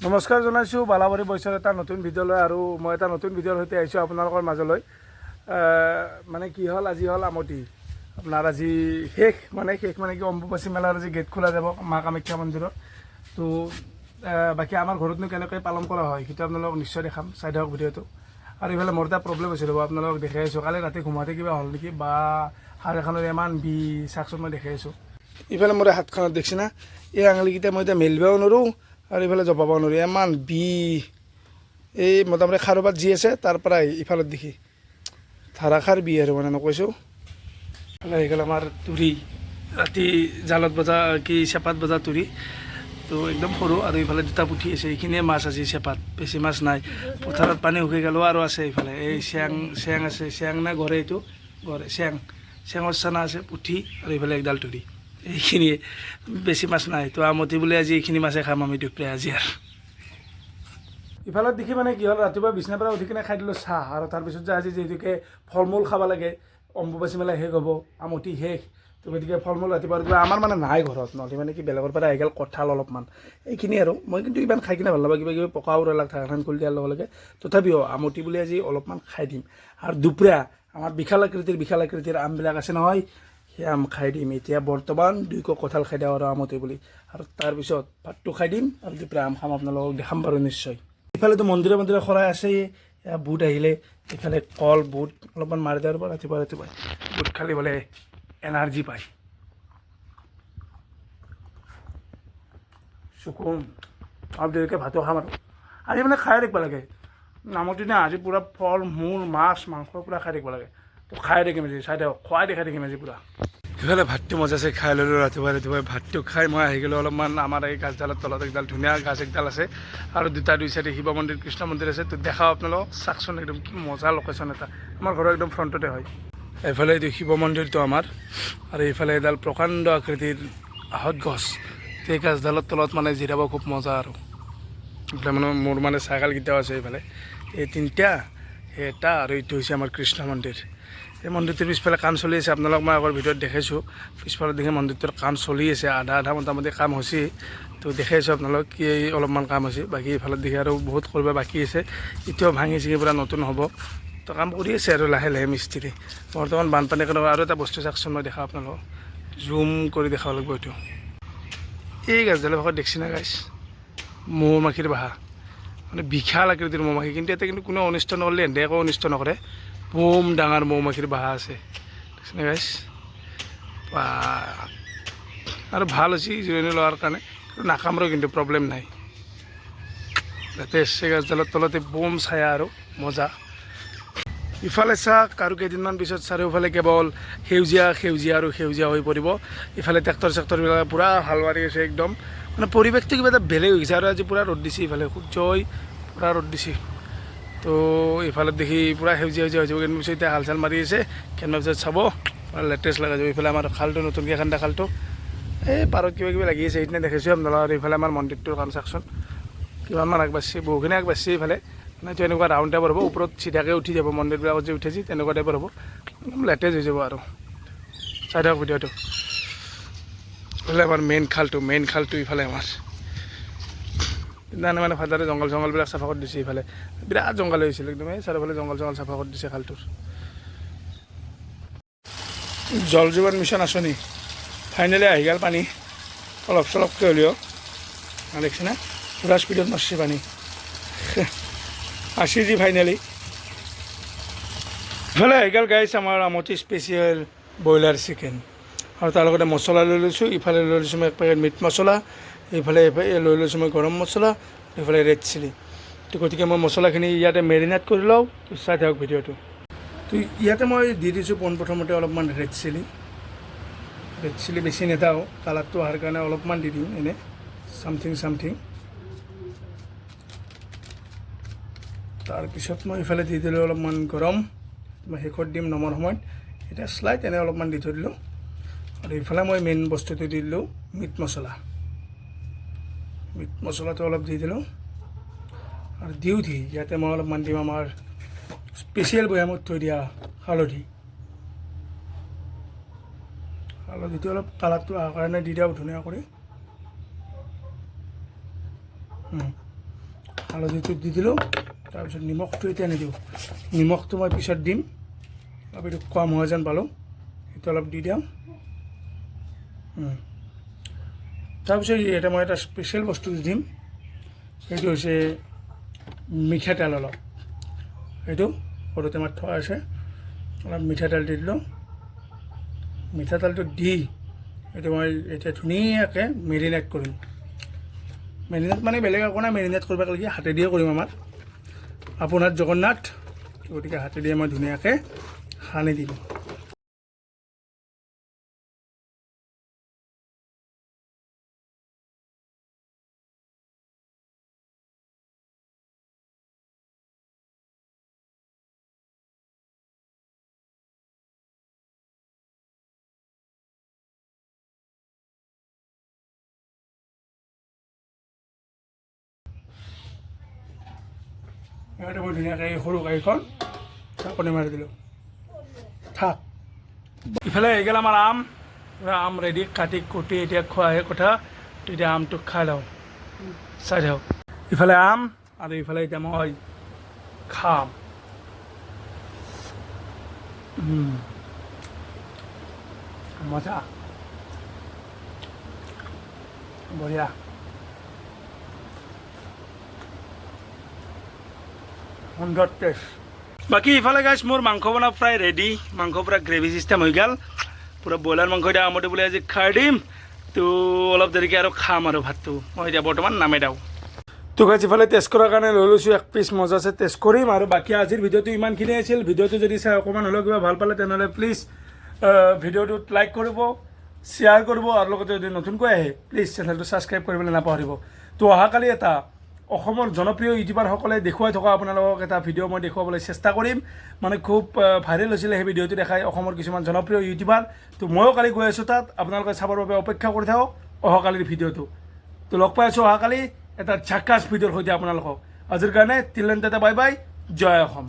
নমস্কাৰ জনাইছোঁ বালাবাৰী বয়সৰ এটা নতুন ভিডিঅ'লৈ আৰু মই এটা নতুন ভিডিঅ'ৰ সৈতে আহিছোঁ আপোনালোকৰ মাজলৈ। মানে কি হ'ল, আজি হ'ল আমতি আপোনাৰ আজি শেষ মানে কি অম্বুবাচী মেলাৰ আজি গেট খোলা যাব মা কামাখ্যা মন্দিৰত। তো বাকী আমাৰ ঘৰতনো কেনেকৈ পালন কৰা হয় সেইটো আপোনালোকক নিশ্চয় দেখাম, চাই থাকক ভিডিঅ'টো। আৰু ইফালে মোৰ এটা প্ৰব্লেম হৈছিল ৰ'ব, আপোনালোকক দেখাই আছোঁ। কালি ৰাতি ঘুমাওঁতে কিবা হ'ল নেকি বা হাড় এখনৰ ইমান চাকচোন মই দেখাই আছোঁ। ইফালে মোৰ হাতখনত দেখিছে না, এই আঙুলিকেইটা মই এতিয়া মেলিবও নোৱাৰোঁ আৰু ইফালে জপাব নোৱাৰি, ইমান এই মোটামুটি খাৰুপাত যি আছে তাৰ পৰাই ইফালত দেখি ধাৰাসাৰ আৰু মানে নকৈছোঁ। আহি গ'ল আমাৰ তুৰি, ৰাতি জালত বজা চেপাত বজা তুৰি, তো একদম সৰু। আৰু ইফালে দুটা পুঠি আছে, এইখিনিয়ে মাছ আজি চেপাত, বেছি মাছ নাই। পথাৰত পানী শুকাই গ'লেও আৰু আছে এইফালে এই চেং আছে, চেং না গড়ে, এইটো গড়ে চেঙৰ চানা আছে, পুঠি আৰু এইফালে একডাল তুৰি, এইখিনিয়ে, বেছি মাছ নাই। তো আমতি বুলি আজি এইখিনি মাছে খাম আমি দুপৰীয়া আজি। আৰু ইফালত দেখি মানে কি হ'ল, ৰাতিপুৱা বিচনাৰ পৰা উঠি কিনে খাই দিলোঁ চাহ, আৰু তাৰপিছত যে আজি যিহেতুকে ফল মূল খাব লাগে, অম্বুবাচী মেলা শেষ হ'ব, আমতি শেষ, তো গতিকে ফল মূল ৰাতিপুৱা আমাৰ মানে নাই ঘৰত, নহ'লে মানে কি বেলেগৰ পৰা আহি গ'ল কঁঠাল অলপমান, এইখিনি আৰু মই কিন্তু ইমান খাই কিনে ভাল নাপাওঁ, কিবা কিবি পকা উৰালাক ঢাকন খুলি দিয়াৰ লগে লগে। তথাপিও আমতি বুলি আজি অলপমান খাই দিম। আৰু দুপৰীয়া আমাৰ বিশাল আকৃতিৰ আমবিলাক আছে নহয়, সেই আম খাই দিম। এতিয়া বৰ্তমান 2 কঁঠাল খাই দিওঁ আৰু আমতি বুলি, আৰু তাৰপিছত ভাতটো খাই দিম আৰু দুপৰীয়া আম খাম, আপোনালোকক দেখাম বাৰু নিশ্চয়। ইফালেতো মন্দিৰে শৰাই আছেই, বুট আহিলে, ইফালে কল বুট অলপমান মাৰি দিয়াৰ পৰা ৰাতিপুৱা বুট খালি বোলে এনাৰ্জি পায়, চকুন অলপ দেৰিকৈ ভাতো খাম। আৰু আজি মানে খাই থাকিব লাগে, নামতি না আজি পূৰা ফল মূল মাছ মাংস পূৰা খাই থাকিব লাগে। তো খাই থাকিম আজি, চাই থাকক, খুৱাই দেখাই থাকিম আজি পূৰা। ইফালে ভাতটো মজাছে খাই ল'লোঁ, ৰাতিপুৱা ভাতটো খাই মই আহি গ'লোঁ অলপমান আমাৰ এই গাছডালৰ তলত। একডাল ধুনীয়া গাছ একডাল আছে, আৰু দুই চাইডে শিৱ মন্দিৰ কৃষ্ণ মন্দিৰ আছে। তো দেখাওঁ আপোনালোকক, চাওকচোন একদম কি মজা লোকেশ্যন এটা, আমাৰ ঘৰৰ একদম ফ্ৰণ্টতে হয়। এইফালে এইটো শিৱ মন্দিৰটো আমাৰ, আৰু এইফালে এডাল প্ৰকাণ্ড আকৃতিৰ আহঁত গছ, সেই গাছডালৰ তলত মানে জিৰাব খুব মজা। আৰু এইফালে মানে মোৰ মানে চাইকেলকেইটাও আছে, এইফালে এই 3টা, সেই এটা, আৰু এইটো হৈছে আমাৰ কৃষ্ণ মন্দিৰ। এই মন্দিৰটোৰ পিছফালে কাম চলি আছে, আপোনালোক মই আগৰ ভিডিঅ'ত দেখাইছোঁ। পিছফালে দেখি মন্দিৰটোৰ কাম চলি আছে, আধা মোটামুটি কাম হৈছে। তো দেখাইছোঁ আপোনালোক কি অলপমান কাম হৈছে, বাকী এইফালে দেখি আৰু বহুত কৰিব বাকী আছে, এতিয়াও ভাঙি চিঙি পূৰা নতুন হ'ব। তো কাম কৰি আছে আৰু লাহে লাহে মিস্ত্ৰী। বৰ্তমান বানপানীৰ কাৰণে আৰু এটা বস্তু চাওকচোন, মই দেখাওঁ আপোনালোকক, জুম কৰি দেখাব লাগিব। এইটো এই গাছডালৰ ভাগত দেখছি না গাছ, মৌ মাখিৰ বাহা, মানে বিশাল আকৃতিৰ মৌ মাখি, কিন্তু ইয়াতে কিন্তু কোনো অনিষ্ট নকৰিলে, এনে একো অনিষ্ট নকৰে। বোম ডাঙৰ মৌ মাখিৰ বাহা আছে, দেখিছেনে গাইছ? বা আৰু ভাল হৈছে জিৰণি লোৱাৰ কাৰণে, নাকামৰো কিন্তু প্ৰব্লেম নাই। যাতে এছে গাছডালৰ তলতে বোম ছায়া আৰু মজা। ইফালে চাওক, আৰু কেইদিনমান পিছত চাৰিওফালে কেৱল সেউজীয়া আৰু সেউজীয়া হৈ পৰিব। ইফালে ট্ৰেক্টৰবিলাক পূৰা হাল মাৰি আছে, একদম মানে পৰিৱেশটো কিবা এটা বেলেগ হৈ গৈছে। আৰু আজি পূৰা ৰ'দ দিছে, ইফালে সূৰ্যই পূৰা ৰ'দ দিছে। তো ইফালে দেখি পূৰা সেউজীয়া হৈ যাব। কেইদিনমান পিছত এতিয়া হাল চাল মাৰি আছে, কেইদিনমান পিছত চাব পূৰা লেটেষ্ট লগাই যাব। ইফালে আমাৰ খালটো, নতুনকৈ খান্দা খালটো, এই পাৰত কিবা কিবি লাগি আছে, সেইদিনা দেখাইছোঁ আপোনালোকক। আৰু ইফালে আমাৰ মন্দিৰটোৰ কাম চাওকচোন, কিমানমান আগবাঢ়িছে, বহুখিনি আগবাঢ়িছে। ইফালে মানে এইটো এনেকুৱা ৰাউণ্ড টাইপৰ হ'ব, ওপৰত চিধাকৈ উঠি যাব, মন্দিৰবিলাকত যে উঠেছি তেনেকুৱা টাইপৰ হ'ব, একদম লেটেষ্ট হৈ যাব। আৰু চাই থাকক ভিডিঅ'টো। ইফালে আমাৰ মেইন খালটো ইফালে আমাৰ সেইদিনা মানে ফাদাৰে জংঘলবিলাক চাফা কৰি দিছে। ইফালে বিৰাট জংঘল হৈছিল, একদম এই চাৰিওফালে জংঘল চাফা কৰি দিছে খালটোৰ। জল জীৱন মিছন আঁচনি ফাইনেলি আহি গ'ল পানী, অলপ চলপকৈ হ'লেও, দেখিছে না পূৰা স্পীডত মাৰছে পানী, আসি যি ফাইনেলি। ইফালে আহি গ'ল গাইছ আমাৰ আমতি স্পেচিয়েল ব্ৰইলাৰ চিকেন, আৰু তাৰ লগতে মছলা লৈ লৈছোঁ। ইফালে লৈ লৈছোঁ মই 1 পেকেট মিট মছলা, এইফালে লৈ লৈছোঁ মই গৰম মছলা, এইফালে ৰেড চিলি। তো গতিকে মই মছলাখিনি ইয়াতে মেৰিনেট কৰি লওঁ, তো চাই থাকক ভিডিঅ'টো। তো ইয়াতে মই দি দিছোঁ পোনপ্ৰথমতে অলপমান ৰেড চিলি বেছি নেদাওঁ, কালাৰটো অহাৰ কাৰণে অলপমান দি দিম, এনে চামথিং। তাৰপিছত মই ইফালে দি দিলোঁ অলপমান গৰম, মই শেষত দিম নমাৰ সময়ত। এতিয়া শ্লাইট এনে অলপমান দি থৈ দিলোঁ। আৰু ইফালে মই মেইন বস্তুটো দি দিলোঁ মিট মছলাটো অলপ দি দিলোঁ। আৰু দি ইয়াতে মই অলপমান দিম আমাৰ স্পেচিয়েল বৈয়ামত থৈ দিয়া হালধিটো অলপ কালাৰটো অহাৰ কাৰণে দি দিওঁ ধুনীয়া কৰি। হালধিটো দি দিলোঁ তাৰপিছত নিমখটো এতিয়া নিদিওঁ নিমখটো মই পিছত দিম অলপ এইটো কম হোৱা যেন পালোঁ সেইটো অলপ দি দিওঁ তাৰপিছত এটা মই এটা স্পেচিয়েল বস্তু দিম সেইটো হৈছে মিঠাতেল অলপ এইটো সৰু টেমাত থোৱা আছে অলপ মিঠাতেল দি দিলোঁ মিঠাতেলটো দি এইটো মই এতিয়া ধুনীয়াকৈ মেৰিনেট কৰিম মেৰিনেট মানে বেলেগ একো নাই মেৰিনেট কৰিবলগীয়া হাতেদিয়ে কৰিম আমাৰ আপোনাৰ জগন্নাথ গতিকে হাতেদিয়ে মই ধুনীয়াকৈ সানি দিম ইয়াতে মই ধুনীয়াকৈ সৰু কাঁহীখন ঢাকনি মাৰি দিলোঁ থাক ইফালে হৈ গ'ল আমাৰ আম পূৰা আম ৰেডি কাটি কুটি এতিয়া খোৱাহে কথা তো এতিয়া আমটো খাই লওঁ চাই থাকক ইফালে আম আৰু ইফালে এতিয়া মই খাম মজা বঢ়িয়া সুন্দৰ টেষ্ট বাকী ইফালে গাইছ মোৰ মাংস বনোৱা প্ৰায় ৰেডি মাংস পূৰা গ্ৰেভি চিষ্টেম হৈ গ'ল পূৰা ব্ৰইলাৰ মাংস এতিয়া আমতে বোলে আজি খাই দিম তো অলপ দেৰিকৈ আৰু খাম আৰু ভাতটো মই এতিয়া বৰ্তমান নামে দিওঁ তো গাইছ ইফালে টেষ্ট কৰাৰ কাৰণে লৈ লৈছোঁ এক পিচ মজাছে টেষ্ট কৰিম আৰু বাকী আজিৰ ভিডিঅ'টো ইমানখিনি আছিল ভিডিঅ'টো যদি চাই অকণমান হ'লেও কিবা ভাল পালে তেনেহ'লে প্লিজ ভিডিঅ'টোত লাইক কৰিব শ্বেয়াৰ কৰিব আৰু লগতে যদি নতুনকৈ আহে প্লিজ চেনেলটো ছাবস্ক্ৰাইব কৰিবলৈ নাপাহৰিব তো অহাকালি এটা অসমৰ জনপ্ৰিয় ইউটিউবাৰসকলে দেখুৱাই থকা আপোনালোকক এটা ভিডিঅ' মই দেখুৱাবলৈ চেষ্টা কৰিম মানে খুব ভাইৰেল হৈছিলে সেই ভিডিঅ'টো দেখাই অসমৰ কিছুমান জনপ্ৰিয় ইউটিউবাৰ তো ময়ো কালি গৈ আছোঁ তাত আপোনালোকে চাবৰ বাবে অপেক্ষা কৰি থাকক অহাকালিৰ ভিডিঅ'টো তো লগ পাই আছোঁ অহাকালি এটা ঝাক্কাছ ভিডিঅ'ৰ সৈতে আপোনালোকক আজিৰ কাৰণে তিলেন তাতে বাই বাই জয় অসম